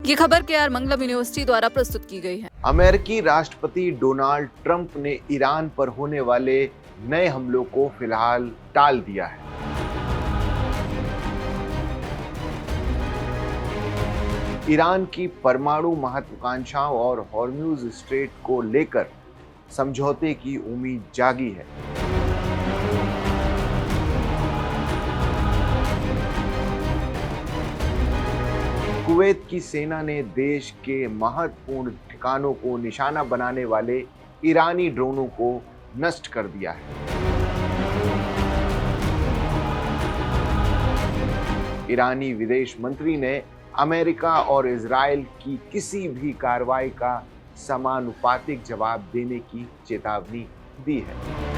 ये खबर केआर मंगलम यूनिवर्सिटी द्वारा प्रस्तुत की गई है। अमेरिकी राष्ट्रपति डोनाल्ड ट्रंप ने ईरान पर होने वाले नए हमलों को फिलहाल टाल दिया है। ईरान की परमाणु महत्वाकांक्षाओं और हॉर्म्यूज स्ट्रेट को लेकर समझौते की उम्मीद जागी है। कुवैत की सेना ने देश के महत्वपूर्ण ठिकानों को निशाना बनाने वाले ईरानी ड्रोनों को नष्ट कर दिया है। ईरानी विदेश मंत्री ने अमेरिका और इजराइल की किसी भी कार्रवाई का समानुपातिक जवाब देने की चेतावनी दी है।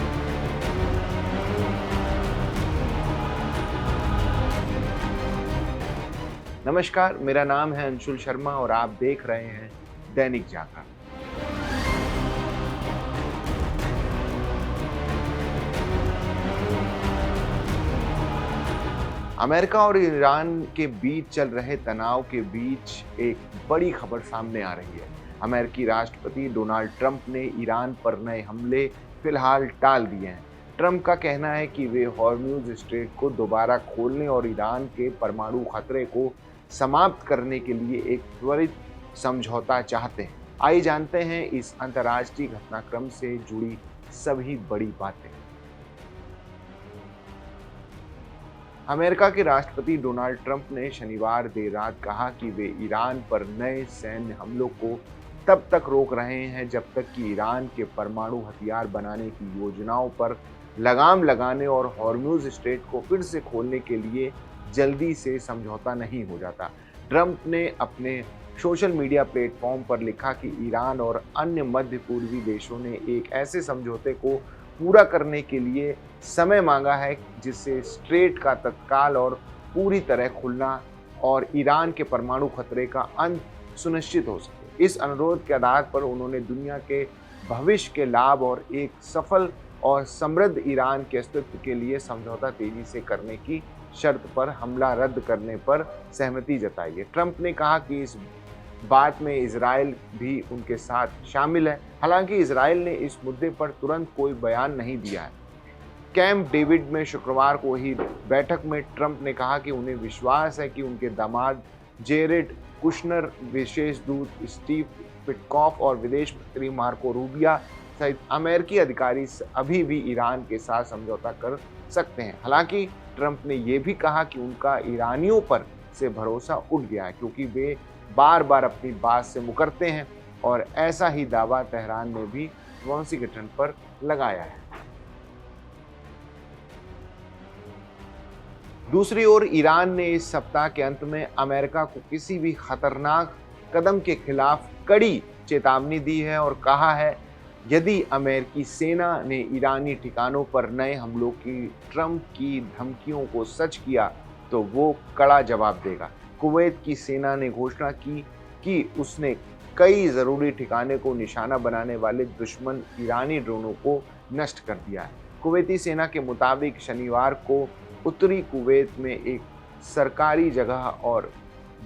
नमस्कार, मेरा नाम है अंशुल शर्मा और आप देख रहे हैं दैनिक जागरण। अमेरिका और ईरान के बीच चल रहे तनाव के बीच एक बड़ी खबर सामने आ रही है। अमेरिकी राष्ट्रपति डोनाल्ड ट्रंप ने ईरान पर नए हमले फिलहाल टाल दिए हैं। ट्रंप का कहना है कि वे हॉर्म्यूज स्ट्रेट को दोबारा खोलने और ईरान के परमाणु खतरे को समाप्त करने के लिए एक त्वरित समझौता चाहते हैं। आइए जानते हैं इस अंतर्राष्ट्रीय घटनाक्रम से जुड़ी सभी बड़ी बातें। अमेरिका के राष्ट्रपति डोनाल्ड ट्रंप ने शनिवार देर रात कहा कि वे ईरान पर नए सैन्य हमलों को तब तक रोक रहे हैं जब तक कि ईरान के परमाणु हथियार बनाने की योजनाओं पर लगाम लगाने और हॉर्म्यूज स्ट्रेट को फिर से खोलने के लिए जल्दी से समझौता नहीं हो जाता। ट्रंप ने अपने सोशल मीडिया प्लेटफॉर्म पर लिखा कि ईरान और अन्य मध्य पूर्वी देशों ने एक ऐसे समझौते को पूरा करने के लिए समय मांगा है जिससे स्ट्रेट का तत्काल और पूरी तरह खुलना और ईरान के परमाणु खतरे का अंत सुनिश्चित हो सके। इस अनुरोध के आधार पर उन्होंने दुनिया के भविष्य के लाभ और एक सफल और समृद्ध ईरान के अस्तित्व के लिए समझौता तेजी से करने की शर्त पर हमला रद्द करने पर सहमति जताई है। ट्रंप ने कहा कि इस बात में इजराइल भी उनके साथ शामिल है। हालांकि इजराइल ने इस मुद्दे पर तुरंत कोई बयान नहीं दिया है। कैंप डेविड में शुक्रवार को ही बैठक में ट्रंप ने कहा कि उन्हें विश्वास है कि उनके दामाद जेरेड कुशनर, विशेष दूत स्टीव पिटकॉफ और विदेश मंत्री मार्को रूबियो सहित अमेरिकी अधिकारी अभी भी ईरान के साथ समझौता कर सकते हैं। हालांकि ट्रंप ने यह भी कहा कि उनका ईरानियों पर से भरोसा उठ गया है क्योंकि वे बार बार अपनी बात से मुकरते हैं और ऐसा ही दावा तेहरान ने भी वाशिंगटन पर लगाया है। दूसरी ओर ईरान ने इस सप्ताह के अंत में अमेरिका को किसी भी खतरनाक कदम के खिलाफ कड़ी चेतावनी दी है और कहा है यदि अमेरिकी सेना ने ईरानी ठिकानों पर नए हमलों की ट्रंप की धमकियों को सच किया तो वो कड़ा जवाब देगा। कुवैत की सेना ने घोषणा की कि उसने कई ज़रूरी ठिकाने को निशाना बनाने वाले दुश्मन ईरानी ड्रोनों को नष्ट कर दिया है। कुवैती सेना के मुताबिक शनिवार को उत्तरी कुवैत में एक सरकारी जगह और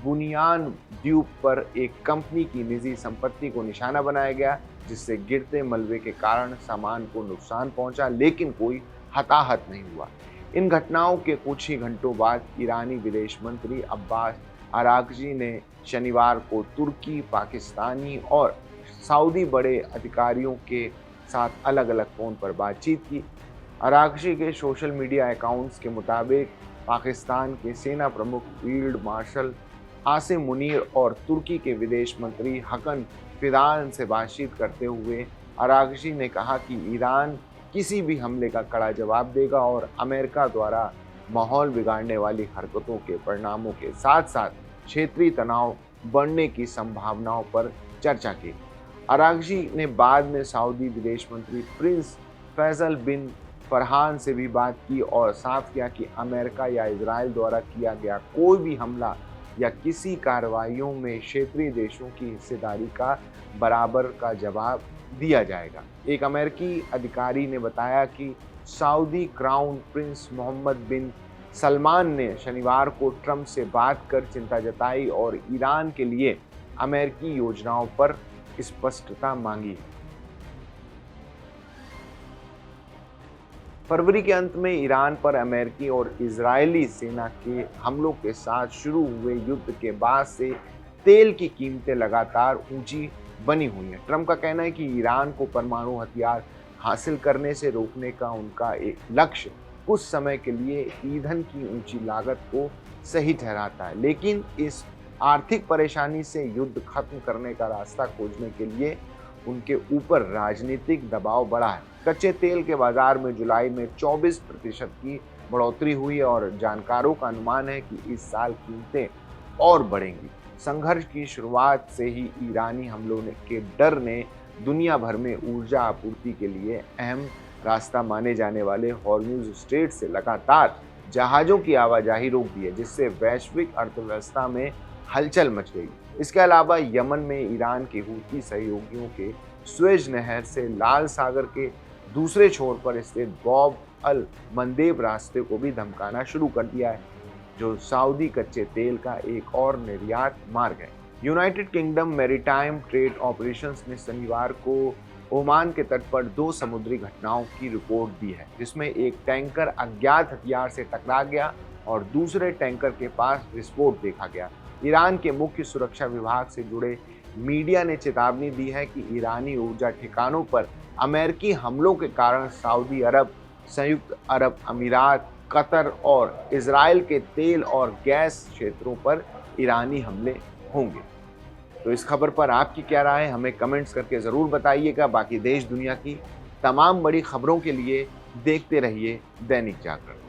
बुनियान द्वीप पर एक कंपनी की निजी संपत्ति को निशाना बनाया गया जिससे गिरते मलबे के कारण सामान को नुकसान पहुंचा, लेकिन कोई हताहत नहीं हुआ। इन घटनाओं के कुछ ही घंटों बाद ईरानी विदेश मंत्री अब्बास अरागची ने शनिवार को तुर्की, पाकिस्तानी और सऊदी बड़े अधिकारियों के साथ अलग अलग फ़ोन पर बातचीत की। अरागची के सोशल मीडिया अकाउंट्स के मुताबिक पाकिस्तान के सेना प्रमुख फील्ड मार्शल आसिम मुनीर और तुर्की के विदेश मंत्री हकन फिदान से बातचीत करते हुए अरागची ने कहा कि ईरान किसी भी हमले का कड़ा जवाब देगा और अमेरिका द्वारा माहौल बिगाड़ने वाली हरकतों के परिणामों के साथ साथ क्षेत्रीय तनाव बढ़ने की संभावनाओं पर चर्चा की। अरागची ने बाद में सऊदी विदेश मंत्री प्रिंस फैसल बिन फरहान से भी बात की और साफ किया कि अमेरिका या इजराइल द्वारा किया गया कोई भी हमला या किसी कार्रवाइयों में क्षेत्रीय देशों की हिस्सेदारी का बराबर का जवाब दिया जाएगा। एक अमेरिकी अधिकारी ने बताया कि सऊदी क्राउन प्रिंस मोहम्मद बिन सलमान ने शनिवार को ट्रंप से बात कर चिंता जताई और ईरान के लिए अमेरिकी योजनाओं पर स्पष्टता मांगी है। फरवरी के अंत में ईरान पर अमेरिकी और इजरायली सेना के हमलों के साथ शुरू हुए युद्ध के बाद से तेल की कीमतें लगातार ऊंची बनी हुई हैं। ट्रंप का कहना है कि ईरान को परमाणु हथियार हासिल करने से रोकने का उनका एक लक्ष्य कुछ समय के लिए ईंधन की ऊंची लागत को सही ठहराता है, लेकिन इस आर्थिक परेशानी से युद्ध खत्म करने का रास्ता खोजने के लिए उनके ऊपर राजनीतिक दबाव बढ़ा है। कच्चे तेल के बाजार में जुलाई में 24% की बढ़ोतरी हुई और जानकारों का अनुमान है कि इस साल कीमतें और बढ़ेंगी। संघर्ष की शुरुआत से ही ईरानी हमलों के डर ने दुनिया भर में ऊर्जा आपूर्ति के लिए अहम रास्ता माने जाने वाले हॉर्मुज़ स्ट्रेट से लगातार जहाज़ों की आवाजाही रोक दी है, जिससे वैश्विक अर्थव्यवस्था में हलचल मच गई। इसके अलावा यमन में ईरान के हूती सहयोगियों के स्वेज नहर से लाल सागर के दूसरे छोर पर स्थित बॉब अल मंदेब रास्ते को भी धमकाना शुरू कर दिया है, जो सऊदी कच्चे तेल का एक और निर्यात मार्ग है। United kingdom maritime trade operations ने शनिवार को ओमान के तट पर 2 समुद्री घटनाओं की रिपोर्ट दी है, जिसमें एक टैंकर अज्ञात हथियार से टकरा गया और दूसरे टैंकर के पास विस्फोट देखा गया। ईरान के मुख्य सुरक्षा विभाग से जुड़े मीडिया ने चेतावनी दी है कि ईरानी ऊर्जा ठिकानों पर अमेरिकी हमलों के कारण सऊदी अरब, संयुक्त अरब अमीरात, कतर और इजराइल के तेल और गैस क्षेत्रों पर ईरानी हमले होंगे। तो इस खबर पर आपकी क्या राय है, हमें कमेंट्स करके ज़रूर बताइएगा। बाकी देश दुनिया की तमाम बड़ी खबरों के लिए देखते रहिए दैनिक जागरण।